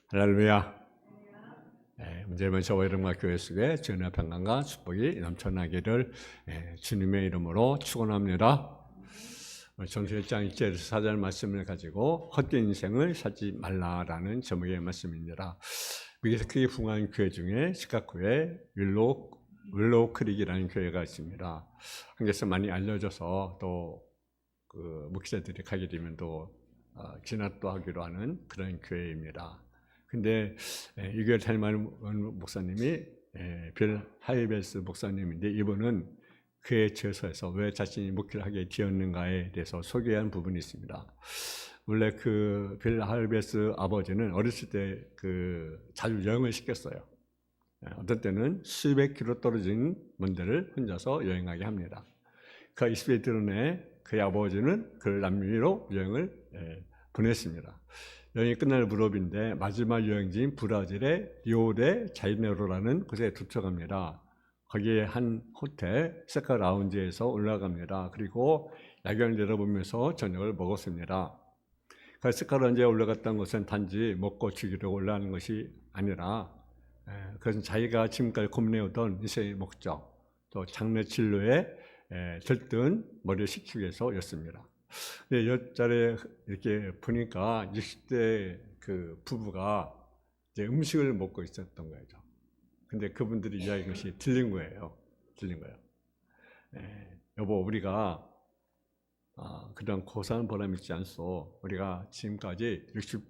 할렐루야. 문제는 저와 여러분과 교회 속에 주님의 평강과 축복이 넘쳐나기를 주님의 이름으로 축원합니다. 전서 1장 1절 4절 말씀을 가지고 헛된 인생을 살지 말라라는 제목의 말씀입니다. 미국에서 크게 풍성한 교회 중에 시카고에 윌로우 크릭이라는 교회가 있습니다. 한국에서 많이 알려져서 또 그 목사들이 가게 되면 또 진압도 하기로 하는 그런 교회입니다. 근데 이 교회 닮은 목사님이 빌 하이벨스 목사님인데, 이분은 그의 처소에서 왜 자신이 목회를 하게 되었는가에 대해서 소개한 부분이 있습니다. 원래 그 빌 하이벨스 아버지는 어렸을 때 자주 여행을 시켰어요. 어떤 때는 수백 킬로 떨어진 먼 데를 혼자서 여행하게 합니다. 그 20대 들어내 그의 아버지는 그를 남미로 여행을 보냈습니다. 여행이 끝날 무렵인데 마지막 여행지인 브라질의 리오데 자이네로라는 곳에 도착합니다. 거기에 한 호텔 세카 라운지에서 올라갑니다. 그리고 야경을 내려보면서 저녁을 먹었습니다. 그 세카 라운지에 올라갔던 것은 단지 먹고 즐기려고 올라가는 것이 아니라 그것은 자기가 지금까지 고민해오던 인생의 목적, 또 장래 진로에 들뜬 머리를 식히기 위해서였습니다. 옆자리에 이렇게 보니까 60대 그 부부가 이제 음식을 먹고 있었던 거죠. 근데 그분들이 이야기한 것이 들린 거예요. 여보, 우리가 그런 고사한 보람이 있지 않소. 우리가 지금까지 60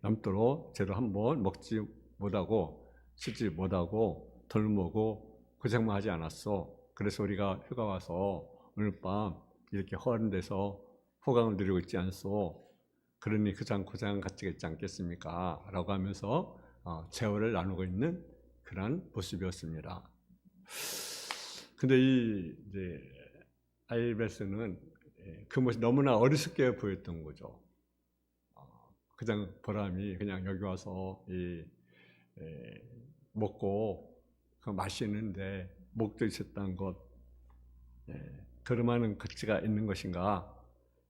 넘도록 제대로 한번 먹지 못하고 씻지 못하고 덜먹고 고생만 하지 않았어. 그래서 우리가 휴가 와서 오늘 밤 이렇게 허한 데서 호강을 누리고 있지 않소. 그러니 그장 고생한 가치가 있지 않겠습니까? 라고 하면서 재활을 나누고 있는 그런 모습이었습니다. 근데 이제 아이베스는 그 모습이 너무나 어리석게 보였던 거죠. 그냥 보람이 그냥 여기 와서 먹고 마시는데 목도 있었던 것, 그만한 가치가 있는 것인가?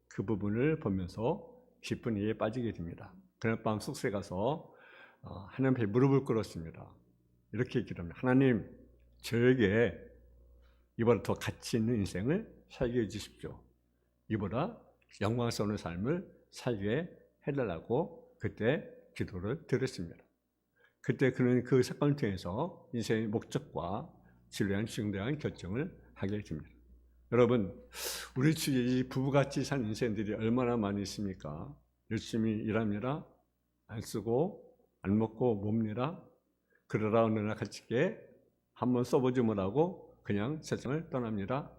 그 부분을 보면서 깊은 이해에 빠지게 됩니다. 그날 밤 숙소에 가서 하나님 앞에 무릎을 꿇었습니다. 이렇게 기도합니다. 하나님, 저에게 이보다 더 가치 있는 인생을 살게 해주십시오. 이보다 영광스러운 삶을 살게 해달라고 그때 기도를 드렸습니다. 그때 그는 그 사건을 통해서 인생의 목적과 진로에 중대한 결정을 하게 됩니다. 여러분, 우리 주위에 이 부부같이 산 인생들이 얼마나 많이 있습니까? 열심히 일합니다. 안 쓰고 안 먹고 뭡니다. 그러다 어느 날 갇히게 한번 써보지 못하고 그냥 세상을 떠납니다.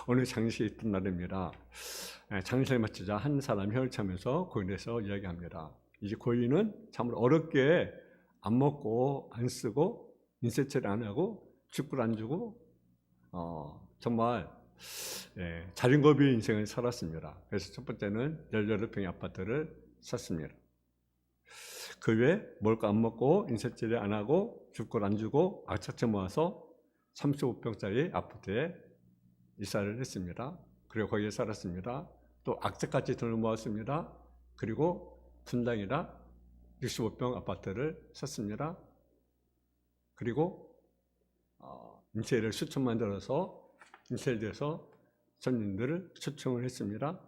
오늘 장례식이 있던 날입니다. 장례식을 마치자 한 사람이 혀를 차면서 고인에서 이야기합니다. 이제 고인은 참으로 어렵게 안 먹고 안 쓰고 인쇄처리 안 하고 죽을 안 주고 정말 자린고비 인생을 살았습니다. 그래서 첫 번째는 18평의 아파트를 샀습니다. 그 외에 먹을 거 안 먹고 인쇄처리 안 하고 죽을 안 주고 악착같이 모아서 35평짜리 아파트에 이사를 했습니다. 그리고 거기에 살았습니다. 또 악착같이 돈을 모았습니다. 그리고 분당이라 65평 아파트를 샀습니다. 그리고 인쇄를 수천 만들어서 인쇄돼서 손님들을 초청을 했습니다.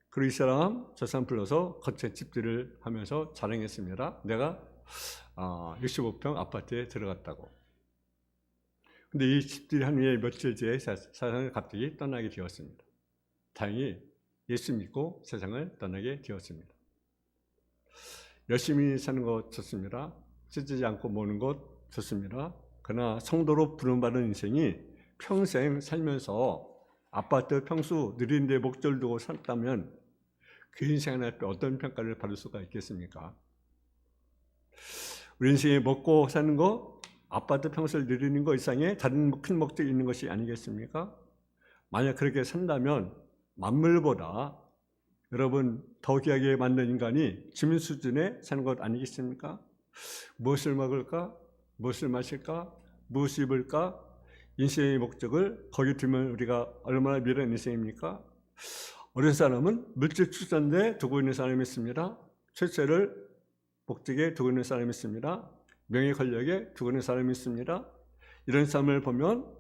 그리고 이 사람 저 사람 불러서 거처 집들을 하면서 자랑했습니다. 내가 65평 아파트에 들어갔다고. 근데 이 집들이 한 후에 며칠 뒤에 세상을 갑자기 떠나게 되었습니다. 다행히 예수 믿고 세상을 떠나게 되었습니다. 열심히 사는 것 좋습니다. 쓰지 않고 모는 것 좋습니다. 그러나 성도로 부름받은 인생이 평생 살면서 아파트 평수 느린 데 목적을 두고 살았다면 그 인생 앞에 어떤 평가를 받을 수가 있겠습니까? 우리 인생에 먹고 사는 거, 아파트 평수를 누리는 것 이상의 다른 큰 목적이 있는 것이 아니겠습니까? 만약 그렇게 산다면 만물보다 여러분 더 귀하게 만든 인간이 주민 수준에 사는 것 아니겠습니까? 무엇을 먹을까? 무엇을 마실까? 무엇을 입을까? 인생의 목적을 거기 두면 우리가 얼마나 미련한 인생입니까? 어린 사람은 물질 출산대 두고 있는 사람이 있습니다. 출세를 목적에 두고 있는 사람이 있습니다. 명예 권력에 두고 있는 사람이 있습니다. 이런 사람을 보면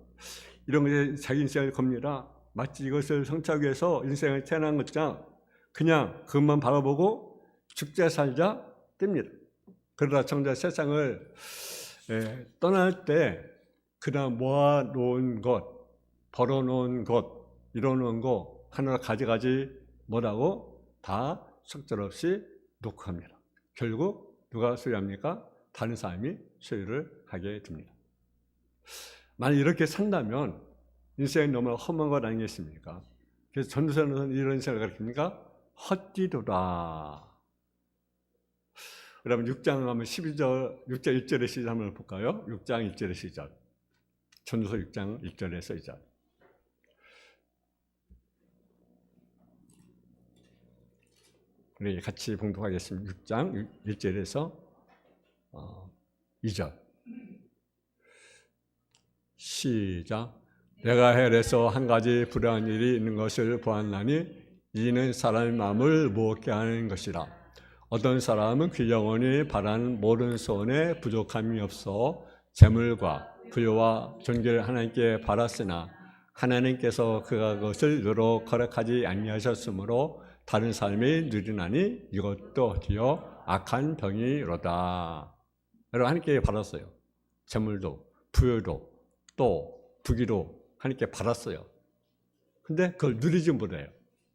이런 것에 자기 인생을 겁니다. 마치 이것을 성취하기 위해서 인생을 태어난 것처럼 그냥 그것만 바라보고 죽자 살자 띱니다. 그러다 정작 세상을 떠날 때 그냥 모아놓은 것, 벌어놓은 것, 이뤄놓은 거 하나 가져가지 못하고 다 속절없이 놓고 갑니다. 결국 누가 소유합니까? 다른 사람이 소유를 하게 됩니다. 만약 이렇게 산다면 인생이 너무 험한 것 아니겠습니까? 그래서 전도서는 이런 생각을 가르칩니까? 헛디도다. 그러면 6장 하면 12절, 6장 1절의 시절 한번 볼까요? 6장 1절의 시절. 전도서 6장 1절에서 2절. 우리 같이 봉독하겠습니다. 6장 1절에서 2절. 시작. 내가 헬에서 한 가지 불행한 일이 있는 것을 보았나니 이는 사람의 마음을 무겁게 하는 것이라. 어떤 사람은 그 영혼이 바라는 모든 소원에 부족함이 없어 재물과 부여와 존귀를 하나님께 바랐으나 하나님께서 그것을 너로 허락하지 아니하셨으므로 다른 삶이 누리나니 이것도 뒤어 악한 병이로다. 여러분 하나님께 받았어요. 재물도 부여도 또 부귀도 하나님께 받았어요. 근데 그걸 누리지 못해요.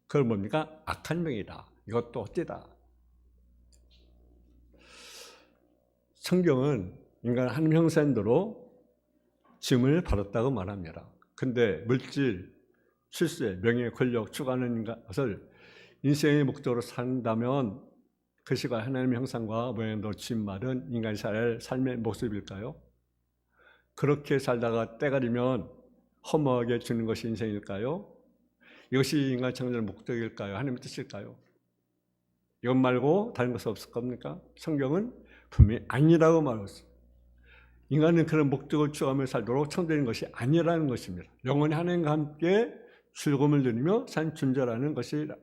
그걸 뭡니까? 악한 병이다. 이것도 어찌다. 성경은 인간 한 형상대로 짐을 받았다고 말합니다. 근데 물질, 출세, 명예, 권력 추구하는 것을 인생의 목적으로 산다면 그 시간 하나님의 형상과 모양으로 짐받은 인간이 살 삶의 모습일까요? 그렇게 살다가 때가리면 허무하게 주는 것이 인생일까요? 이것이 인간 창조의 목적일까요? 하나님의 뜻일까요? 이것 말고 다른 것은 없을 겁니까? 성경은 분명히 아니라고 말했어요. 인간은 그런 목적을 추구하며 살도록 창조된 것이 아니라는 것입니다. 영원히 하나님과 함께 즐거움을 누리며 산 존재라는 것입니다.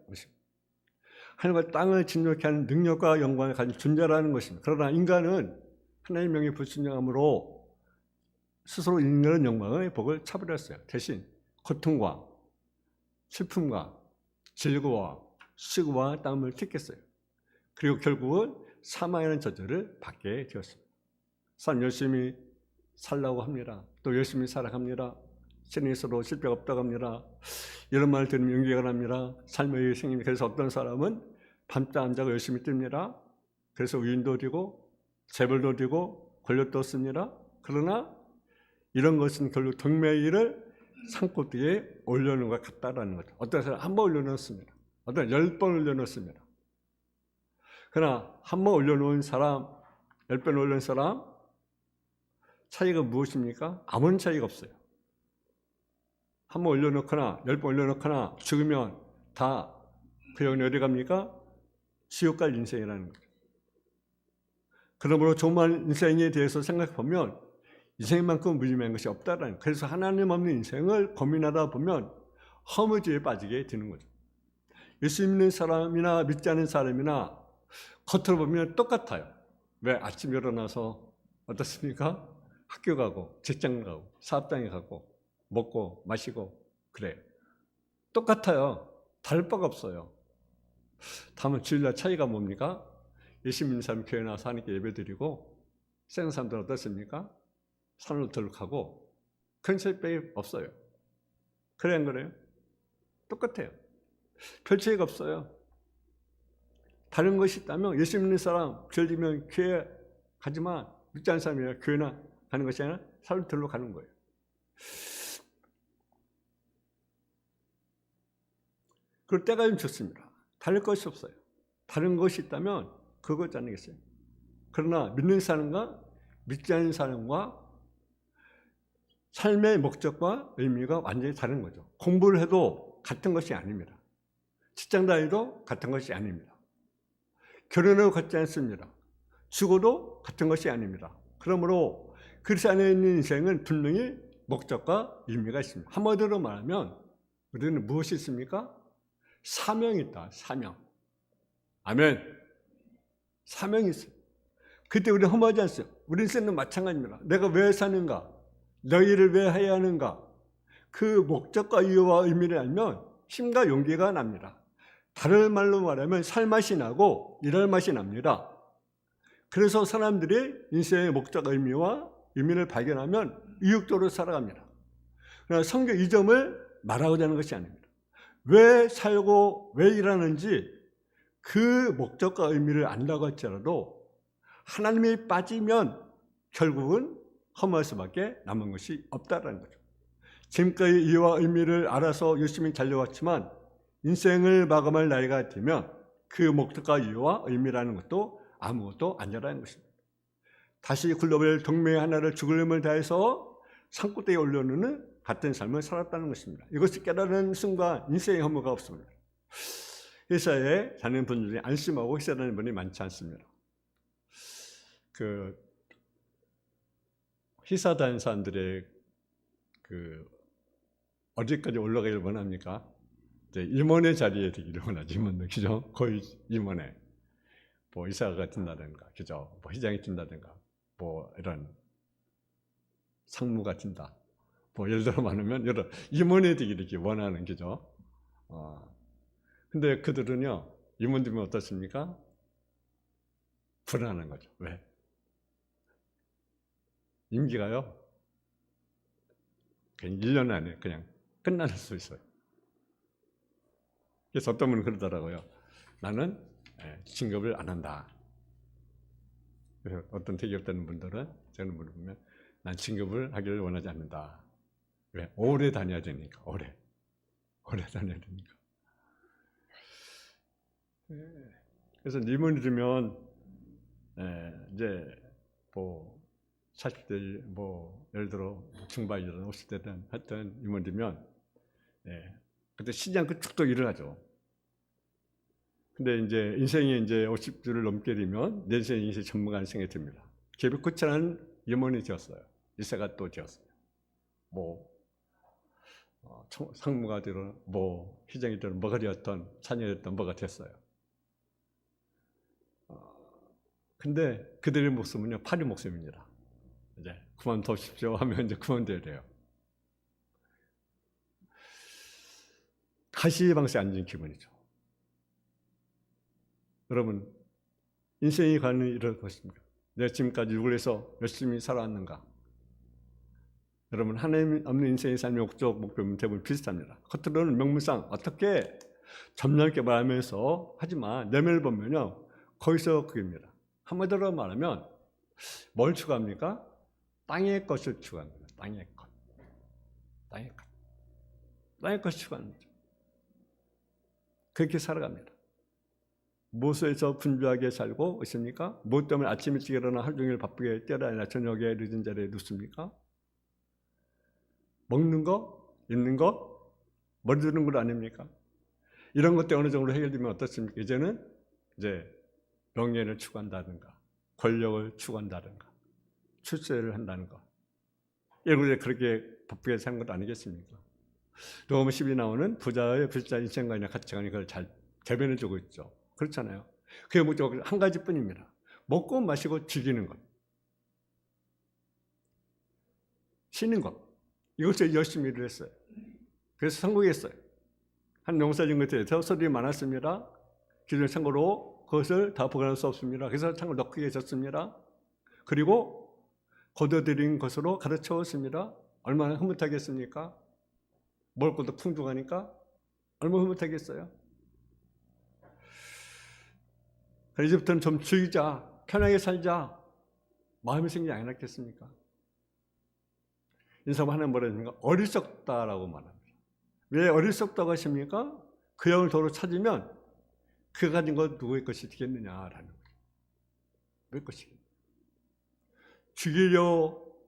하나님과 땅을 진노케 하는 능력과 영광을 가진 존재라는 것입니다. 그러나 인간은 하나님의 명에 불순종함으로 스스로 있는 영광의 복을 차버렸어요. 대신 고통과 슬픔과 질고와 수고와 땀을 튀겼어요. 그리고 결국은 사망이라는 저주를 받게 되었습니다. 사람 열심히 살라고 합니다. 또 열심히 살아갑니다. 신에서도 실패가 없다고 합니다. 이런 말을 들으면 용기가 납니다. 삶의 생입니다. 그래서 어떤 사람은 밤잠 안 자고 열심히 뜹니다. 그래서 위인도 얻고 재벌도 얻고 권력도 얻습니다. 그러나 이런 것은 결국 동매일을 산꼭대기에 올려놓은 것 같다라는 거죠. 어떤 사람은 한 번 올려놓습니다. 어떤 10번 올려놓습니다. 그러나 한 번 올려놓은 사람, 10번 올려놓은 사람 차이가 무엇입니까? 아무런 차이가 없어요. 한 번 올려놓거나 10번 올려놓거나 죽으면 다 그 영혼이 어디 갑니까? 지옥 갈 인생이라는 거죠. 그러므로 정말 인생에 대해서 생각해 보면 인생만큼 무의미한 것이 없다라는 거예요. 그래서 하나님 없는 인생을 고민하다 보면 허무주의에 빠지게 되는 거죠. 예수 믿는 사람이나 믿지 않는 사람이나 겉으로 보면 똑같아요. 왜? 아침 일어나서 어떻습니까? 학교 가고 직장 가고 사업장에 가고 먹고 마시고 그래요. 똑같아요. 다를 바가 없어요. 다만 주일날 차이가 뭡니까? 예수 믿는 사람 교회 나와서 하나님께 예배드리고 세상 사람들은 어떻습니까? 산으로 들어가고 큰 차이밖에 없어요. 그래 안 그래요? 똑같아요. 별 차이가 없어요. 다른 것이 있다면 예수 믿는 사람 들리면 교회 가지만 믿지 않는 사람이 교회나 가는 것이 아니라 산으로 들어가는 거예요. 그럴 때가 좀 좋습니다. 다를 것이 없어요. 다른 것이 있다면 그것 아니겠어요? 그러나 믿는 사람과 믿지 않는 사람과 삶의 목적과 의미가 완전히 다른 거죠. 공부를 해도 같은 것이 아닙니다. 직장 다니도 같은 것이 아닙니다. 결혼해도 같지 않습니다. 죽어도 같은 것이 아닙니다. 그러므로 그리스도 안에 있는 인생은 분명히 목적과 의미가 있습니다. 한마디로 말하면 우리는 무엇이 있습니까? 사명이 있다. 사명. 아멘. 사명이 있어요. 그때 우리는 허무하지 않습니까? 우리 인생은 마찬가지입니다. 내가 왜 사는가? 너희를 왜 해야 하는가? 그 목적과 이유와 의미를 알면 힘과 용기가 납니다. 다른 말로 말하면 살맛이 나고 일할 맛이 납니다. 그래서 사람들이 인생의 목적, 의미와 의미를 발견하면 의욕적으로 살아갑니다. 그러나 성경 이 점을 말하고자 하는 것이 아닙니다. 왜 살고 왜 일하는지 그 목적과 의미를 안다고 할지라도 하나님이 빠지면 결국은 허무할 수밖에 남은 것이 없다는 거죠. 지금까지 이유와 의미를 알아서 열심히 달려왔지만 인생을 마감할 나이가 되면 그 목적과 이유와 의미라는 것도 아무것도 아니라는 것입니다. 다시 글로벌 동맹 하나를 죽을 힘을 다해서 산꼭대기에 올려놓는 같은 삶을 살았다는 것입니다. 이것을 깨달은 순간 인생의 허무가 없습니다. 회사에 다니는 분들이 안심하고 회사에 다니는 분이 많지 않습니다. 회사 다니는 사람들의 어디까지 올라가기를 원합니까? 임원의 자리에 되기를 원하지, 임원들, 그죠? 거의 임원에. 뭐, 이사가 된다든가, 그죠? 뭐, 회장이 된다든가, 뭐, 이런 상무가 된다. 뭐, 예를 들어 말하면, 여러 임원에 되기를 이렇게 원하는, 그죠? 근데 그들은요, 임원 되면 어떻습니까? 불안한 거죠. 왜? 임기가요, 그냥 1년 안에 그냥 끝날 수 있어요. 그래서 어떤 분은 그러더라고요. 나는 진급을 안 한다. 그래서 어떤 대기업 다니는 분들은 제가 물어보면 난 진급을 하기를 원하지 않는다. 왜? 오래 다녀야 되니까. 오래 다녀야 되니까. 그래서 임원이 되면 이제 뭐 40대 뭐 예를 들어 중반이든 50대든 하여튼 임원 되면 그때 쉬지 않고 쭉쭉 일을 하죠. 근데 이제 인생이 이제 50주를 넘게 되면 내 인생이 전문가 인생이 됩니다. 개벽코치라는 임원이 되었어요. 이사가 또 되었어요. 뭐 상무가 되든 뭐 회장이 되든 뭐가 되었던 차년이 됐든 뭐가 됐어요. 근데 그들의 목숨은요, 파리 목숨입니다. 이제 그만두십시오 하면 이제 그만둬야 돼요. 가시방석에 앉은 기분이죠. 여러분, 인생이 가는 이럴 것입니다. 내가 지금까지 누구를 해서 열심히 살아왔는가? 여러분, 하나님 없는 인생의 삶의 목표는 대부분 비슷합니다. 겉으로는 명문상 어떻게 점잖게 말하면서 하지만 내면을 보면요, 거기서 그겁니다. 한마디로 말하면 뭘 추구합니까? 땅의 것을 추구합니다. 땅의 것. 땅의 것을 추구하는 거죠. 그렇게 살아갑니다. 무엇에서 분주하게 살고 있습니까? 무엇 때문에 아침 일찍 일어나 하루 종일 바쁘게 뛰어다니나 저녁에 늦은 자리에 눕습니까? 먹는 거, 입는 거, 머리 두는 것 아닙니까? 이런 것 때문에 어느 정도 해결되면 어떻습니까? 이제는 이제 명예를 추구한다든가, 권력을 추구한다든가, 출세를 한다는 것. 여러분이 그렇게 바쁘게 사는 것 아니겠습니까? 로마 10이 나오는 부자 인생관이나 가치관이 그걸 잘 대변해 주고 있죠. 그렇잖아요. 그게 목적 한 가지뿐입니다. 먹고 마시고 즐기는 것, 쉬는 것. 이것을 열심히 일을 했어요. 그래서 성공했어요. 한 농사진 것에 대해서 소들이 많았습니다. 기존 참고로 그것을 다 보관할 수 없습니다. 그래서 참고 더 크게 졌습니다. 그리고 거둬들인 것으로 가르쳐왔습니다. 얼마나 흐뭇하겠습니까? 먹을 것도 풍족하니까 얼마나 흐뭇하겠어요? 이제부터는 좀 즐기자, 편하게 살자, 마음이 생기지 않았겠습니까? 인사가 하나님 뭐라 했습니까? 어리석다라고 말합니다. 왜 어리석다고 하십니까? 그 영을 도로 찾으면 그 가진 것 누구의 것이 되겠느냐라는 거죠. 왜 것이겠냐? 죽이려고,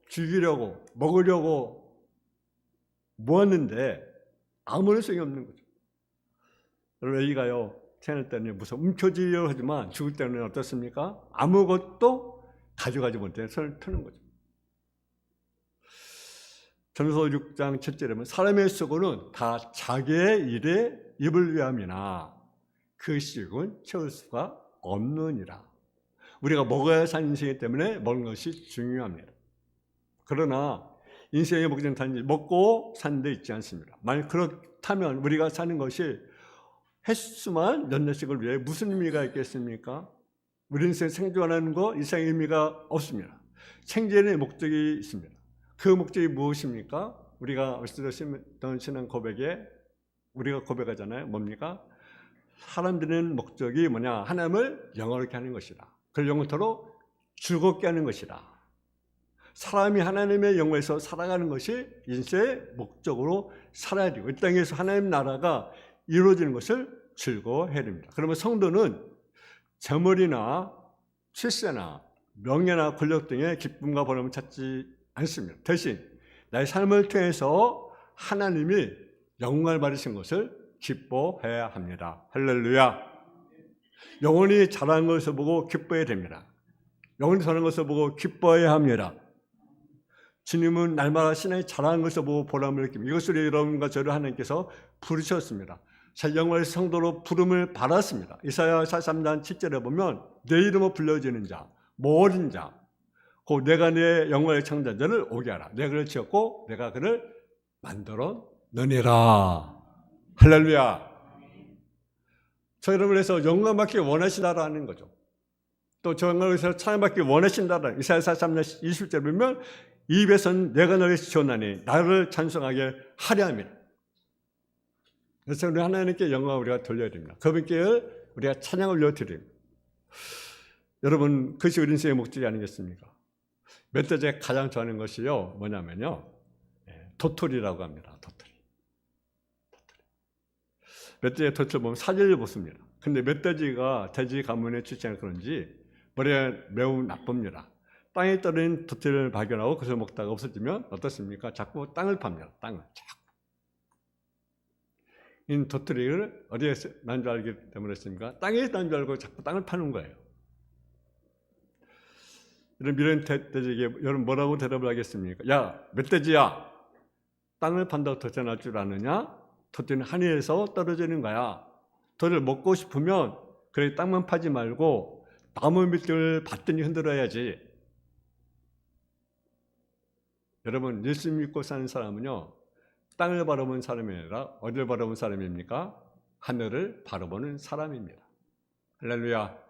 먹으려고 모았는데 아무런 소용이 없는 거죠. 여러분, 애기가요, 태어날 때는 무슨 움켜쥐려고 하지만 죽을 때는 어떻습니까? 아무것도 가져가지 못해 손을 트는 거죠. 전서 6장 7절에 보면 사람의 수고는 다 자기의 일에 입을 위함이나 그 식은 채울 수가 없느니라. 우리가 먹어야 사는 인생이기 때문에 먹는 것이 중요합니다. 그러나 인생의 목적은 단지 먹고 사는 데 있지 않습니다. 만약 그렇다면 우리가 사는 것이 횟수만 몇 년씩을 위해 무슨 의미가 있겠습니까? 우리 인생 생존하는 거 이상의 의미가 없습니다. 생존의 목적이 있습니다. 그 목적이 무엇입니까? 우리가 어디서 했던 신앙 고백에 우리가 고백하잖아요. 뭡니까? 사람들은 목적이 뭐냐? 하나님을 영원하게 하는 것이다. 그걸 영원토록 즐겁게 하는 것이다. 사람이 하나님의 영광에서 살아가는 것이 인생의 목적으로 살아야 되고 이 땅에서 하나님 나라가 이루어지는 것을 즐거워해야 됩니다. 그러면 성도는 재물이나 출세나 명예나 권력 등의 기쁨과 보람을 찾지 않습니다. 대신 나의 삶을 통해서 하나님이 영광을 받으신 것을 기뻐해야 합니다. 할렐루야. 영원히 잘하는 것을 보고 기뻐해야 됩니다. 영원히 잘하는 것을 보고 기뻐해야 합니다. 주님은 날마다 신앙이 자라는 것을 보고 보람을 느낍니다. 이것을 여러분과 저를 하나님께서 부르셨습니다. 영원의 성도로 부름을 받았습니다. 이사야 43장 7절에 보면 내 이름으로 불려지는 자, 모든 자, 곧 내가 내 영원의 창조자를 오게 하라. 내가 그를 지었고 내가 그를 만들어 너니라. 할렐루야. 저 여러분을 해서 영광받기 원하시다라는 거죠. 또 저 영광을 위해서 찬양받기 원하신다라는 이사야 43장 20절에 보면 입에서는 내가 너를 지었나니 나를 찬송하게 하려 함이라. 그래서 우리 하나님께 영광을 우리가 돌려야 됩니다. 그분께 우리가 찬양을 올려드립니다. 여러분, 그것이 우리 인생의 목적이 아니겠습니까? 멧돼지가 가장 좋아하는 것이요 뭐냐면요 도토리라고 합니다. 도토리. 멧돼지의 도토리를 보면 사진을 보습니다. 근데 멧돼지가 돼지 가문에 출생해서 그런지 머리가 매우 나쁩니다. 땅에 떨어진 도토리를 발견하고 그것을 먹다가 없어지면 어떻습니까? 자꾸 땅을 팝니다. 땅을 자꾸. 이 도토리를 어디에 난 줄 알기 때문에 했습니까? 땅에 난 줄 알고 자꾸 땅을 파는 거예요. 이런 돼지에게 여러분 뭐라고 대답을 하겠습니까? 야, 멧돼지야, 땅을 판다고 도토리 날 줄 아느냐? 도토리는 하늘에서 떨어지는 거야. 도토리를 먹고 싶으면 그래 땅만 파지 말고 나무 밑을 받더니 흔들어야지. 여러분, 예수 믿고 사는 사람은요 땅을 바라보는 사람이 아니라 어디를 바라보는 사람입니까? 하늘을 바라보는 사람입니다. 할렐루야.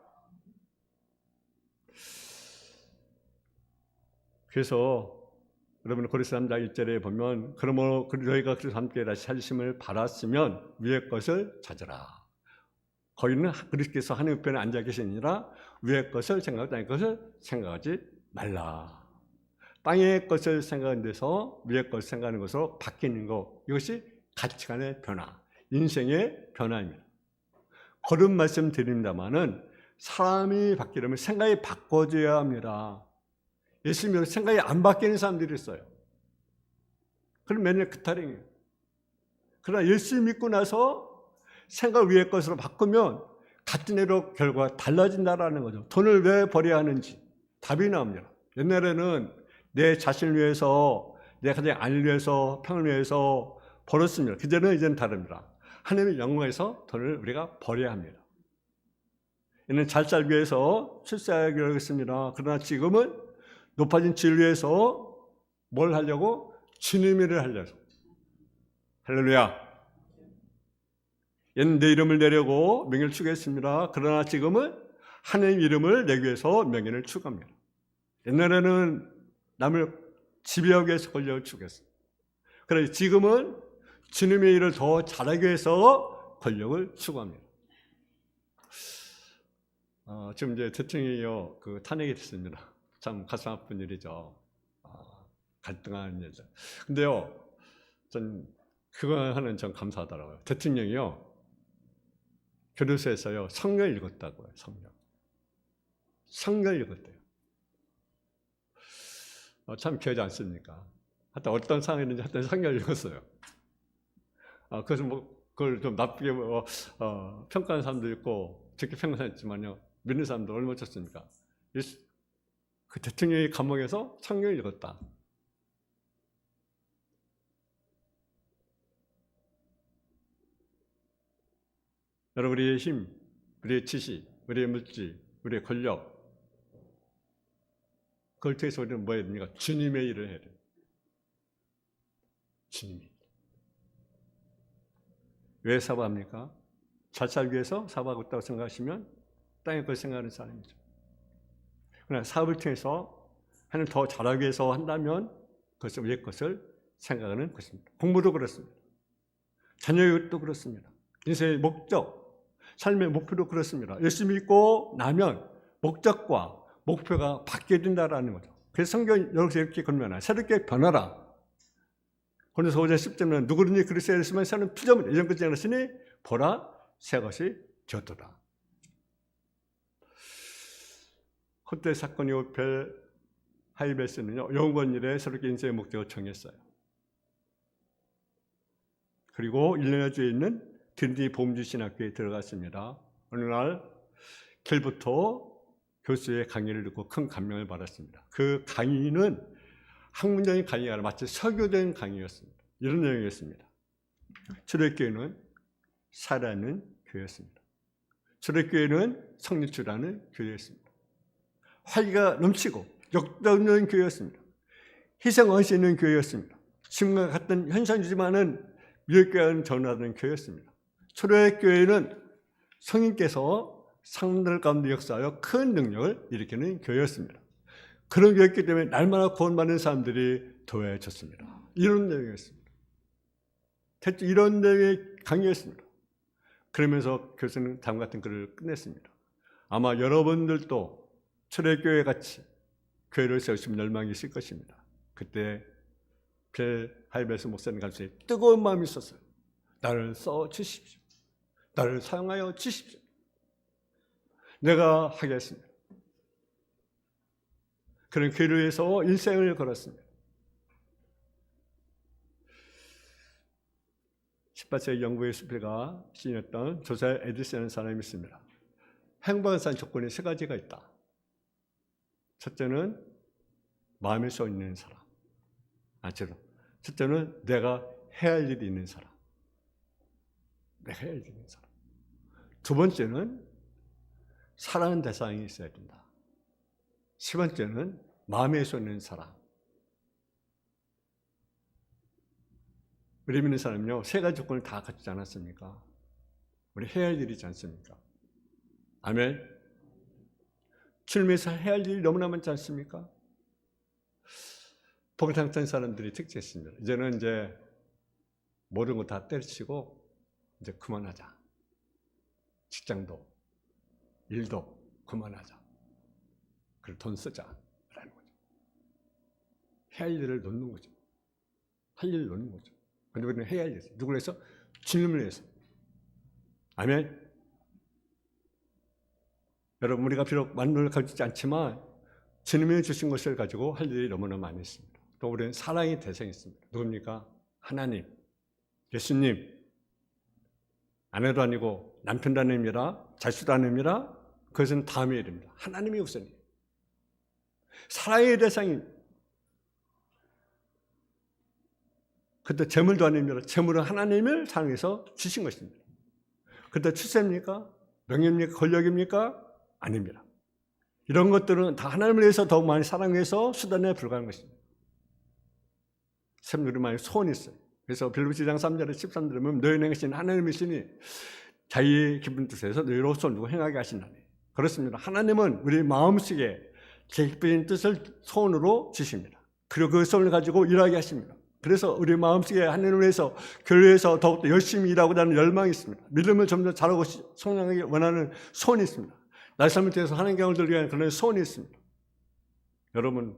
그래서 여러분 고린도서 3장 1절에 보면 그러므로 너희가 그리스도와 함께 다시 살리심을 받았으면 위의 것을 찾으라. 거기는 그리스도께서 하나님 우편에 앉아 계시니라 위의 것을 생각하고 땅의 것을 생각하지 말라. 땅의 것을 생각하는 데서 위의 것을 생각하는 것으로 바뀌는 것, 이것이 가치관의 변화, 인생의 변화입니다. 거듭 말씀드립니다마는 사람이 바뀌려면 생각이 바꿔져야 합니다. 예수 믿으면 생각이 안 바뀌는 사람들이 있어요. 그럼 맨날 그 타령이에요. 그러나 예수 믿고 나서 생각 위의 것으로 바꾸면 같은 애로 결과가 달라진다라는 거죠. 돈을 왜 버려야 하는지 답이 나옵니다. 옛날에는 내 자신을 위해서, 내 가정 안을 위해서, 평을 위해서 벌었습니다. 그제는 이제는 다릅니다. 하나님의 영광에서 돈을 우리가 버려야 합니다. 이는 잘 살기 위해서 출세하기로 하겠습니다. 그러나 지금은 높아진 지를 위해서 뭘 하려고? 주님의 일을 하려고. 할렐루야. 얘는 내 이름을 내려고 명예를 추구했습니다. 그러나 지금은 하나님 이름을 내기 위해서 명예를 추구합니다. 옛날에는 남을 지배하기 위해서 권력을 추구했어요. 그래서 지금은 주님의 일을 더 잘하기 위해서 권력을 추구합니다. 지금 이제 대통령이요 그 탄핵이 됐습니다. 참 가슴 아픈 일이죠. 갈등한 일이죠. 근데요, 전 그거 하는 전 감사하더라고요. 대통령이요 교도소에서요 성경 읽었다고요. 성경 읽었대요. 참 귀하지 않습니까? 하여튼 어떤 상황이든지 하여튼 성경을 읽었어요. 그래서 뭐 그걸 좀 나쁘게 평가하는 사람도 있고 좋게 평가했지만요 믿는 사람도 얼마나 좋습니까? 그 대통령이 감옥에서 성경을 읽었다. 여러분, 우리의 힘, 우리의 지식, 우리의 물질, 우리의 권력, 그걸 통해서 우리는 뭐 해야 됩니까? 주님의 일을 해야 됩니다. 주님의 일. 왜 사업합니까? 잘 살기 위해서 사업하고 있다고 생각하시면 땅에 걸 생각하는 사람이죠. 그러나 사업을 통해서 하나님 더 잘하기 위해서 한다면 그것은 위의 것을 생각하는 것입니다. 공부도 그렇습니다. 자녀교육도 그렇습니다. 인생의 목적, 삶의 목표도 그렇습니다. 예수 믿고 나면 목적과 목표가 바뀌게 된다는 거죠. 그래서 성경 여기서 이렇게 권면하라. 새롭게 변하라. 고린도서 5장 10절은 누구든지 그리스도에 있으면 새로운 피조물이라. 이전 것이 지나갔으니 보라 새 것이 되었도다. 헛되이 사건 이후 벨 하이베스는요, 영원 일에 새롭게 인생의 목적을 정했어요. 그리고 일리노이주에 있는 딘디 보험주 신학교에 들어갔습니다. 어느 날 길부터 교수의 강의를 듣고 큰 감명을 받았습니다. 그 강의는 학문적인 강의가 아니라 마치 설교적인 강의였습니다. 이런 내용이었습니다. 초대교회는 살아있는 교회였습니다. 초대교회는 성립주라는 교회였습니다. 활기가 넘치고 역동적인 교회였습니다. 희생의식 있는 교회였습니다. 지금과 같은 현상이지만은 미륵교회와는 전화하는 교회였습니다. 초대교회는 성인께서 사람들 가운데 역사하여 큰 능력을 일으키는 교회였습니다. 그런 교회였기 때문에 날마다 구원받는 사람들이 더해졌습니다. 이런 내용이었습니다. 대체 이런 내용의 강의였습니다. 그러면서 교수는 다음과 같은 글을 끝냈습니다. 아마 여러분들도 초대교회 같이 교회를 세우시면 열망이 있을 것입니다. 그때 벨 하이베스 목사님 가슴에 뜨거운 마음이 있었어요. 나를 써 주십시오. 나를 사용하여 주십시오. 내가 하겠습니다. 그런 교회를 위해서 일생을 걸었습니다. 18세기 영국의 수필가 시인했던 조세 에디슨이라는 사람이 있습니다. 행복한 삶 조건이 세 가지가 있다. 첫째는 마음에 써 있는 사람. 첫째는 내가 해야 할 일이 있는 사람. 내가 해야 할 일이 있는 사람. 두 번째는 사랑하는 대상이 있어야 된다. 세 번째는 마음에 써 있는 사람. 우리 믿는 사람은요, 세 가지 조건을 다 갖추지 않았습니까? 우리 해야 할 일이지 않습니까? 아멘. 주님에서 해야 할 일이 너무나 많지 않습니까? 복음당찬 사람들이 특징했습니다. 이제는 모든 거 다 때려치고 이제 그만하자. 직장도 일도 그만하자. 그리고 돈 쓰자라는 거죠. 해야 할 일을 놓는 거죠. 할 일을 놓는 거죠. 근데 우리는 해야 할 일. 누구를 해서? 주님을 위해서. 아멘. 여러분, 우리가 비록 만물을 가지지 않지만 주님이 주신 것을 가지고 할 일이 너무나 많이 있습니다. 또 우리는 사랑의 대상이 있습니다. 누굽니까? 하나님, 예수님. 아내도 아니고 남편도 아닙니다. 자식도 아닙니다. 그것은 다음의 일입니다. 하나님이 우선이에요. 사랑의 대상이. 그때 재물도 아닙니다. 재물은 하나님을 사랑해서 주신 것입니다. 그때 출세입니까? 명예입니까? 권력입니까? 아닙니다. 이런 것들은 다 하나님을 위해서 더욱 많이 사랑해서 수단에 불과한 것입니다. 우리 많이 소원이 있어요. 그래서 빌립보서 2장 3절에 13절에 보면 너희는 행하신 하나님이시니 자기의 기쁜 뜻에서 너희로 손두고 행하게 하신다니. 그렇습니다. 하나님은 우리 마음속에 제 기쁜 뜻을 소원으로 주십니다. 그리고 그 소원을 가지고 일하게 하십니다. 그래서 우리 마음속에 하나님을 위해서 교회에서 더욱더 열심히 일하고자 하는 열망이 있습니다. 믿음을 좀 더 잘하고 성장하기 원하는 소원이 있습니다. 나의 삶을 통해서 하나님께 영광을 돌리기 위한 그런 소원이 있습니다. 여러분,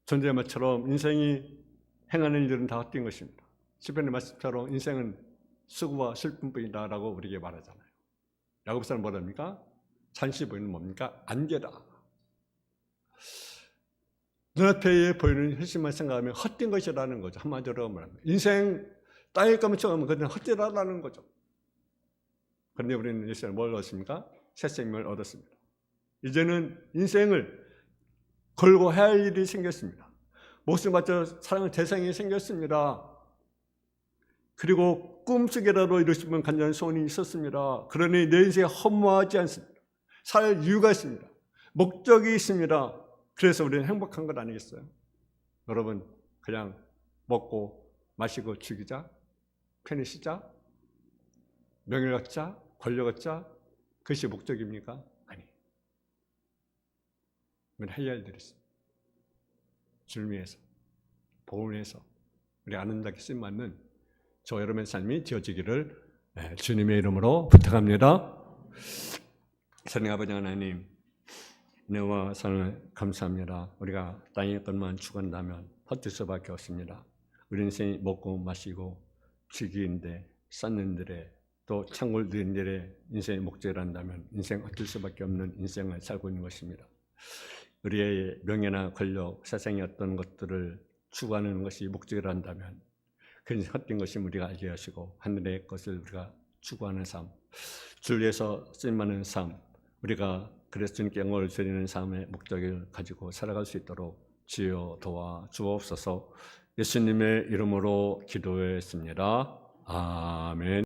존재의 말처럼 인생이 행하는 일들은 다 헛된 것입니다. 시편의 말씀처럼 인생은 수고와 슬픔뿐이다라고 우리에게 말하잖아요. 야고보서는 뭐랍니까? 잠시 보이는 뭡니까? 안개다. 눈앞에 보이는 현실만 생각하면 헛된 것이라는 거죠. 한마디로 말하면 인생 땅에 감춰가면 그건 헛되다라는 거죠. 그런데 우리는 예수님 뭘 얻었습니까? 새 생명을 얻었습니다. 이제는 인생을 걸고 해야 할 일이 생겼습니다. 목숨 바쳐 사랑할 대상이 생겼습니다. 그리고 꿈속에라도 이루고 싶은 간절한 소원이 있었습니다. 그러니 내 인생이 허무하지 않습니다. 살 이유가 있습니다. 목적이 있습니다. 그래서 우리는 행복한 것 아니겠어요? 여러분, 그냥 먹고 마시고 즐기자, 편히 쉬자, 명예를 얻자, 권력 얻자, 그것이 목적입니까? 아니. 우리는 해야 할 일이 있습니다. 주를 위해서, 복음을 위해서 우리 아름답게 쓰임받는 저 여러분의 삶이 되어지기를 주님의 이름으로 부탁합니다. 사랑하는 아버지 하나님, 은혜와 사랑을 감사합니다. 우리가 땅의 것만 추구한다면 헛될 수밖에 없습니다. 우리 인생이 먹고 마시고 즐기는데 쌓는 일에 또 창고를 드는 일에 인생의 목적을 한다면 인생 헛될 수밖에 없는 인생을 살고 있는 것입니다. 우리의 명예나 권력, 세상의 어떤 것들을 추구하는 것이 목적을 한다면 그것이 헛된 것이 우리가 알게 하시고 하늘의 것을 우리가 추구하는 삶, 주를 위해서 쓰임받는 삶, 우리가 그래서 주님께 영광을 드리는 삶의 목적을 가지고 살아갈 수 있도록 주여 도와 주옵소서. 예수님의 이름으로 기도했습니다. 아멘.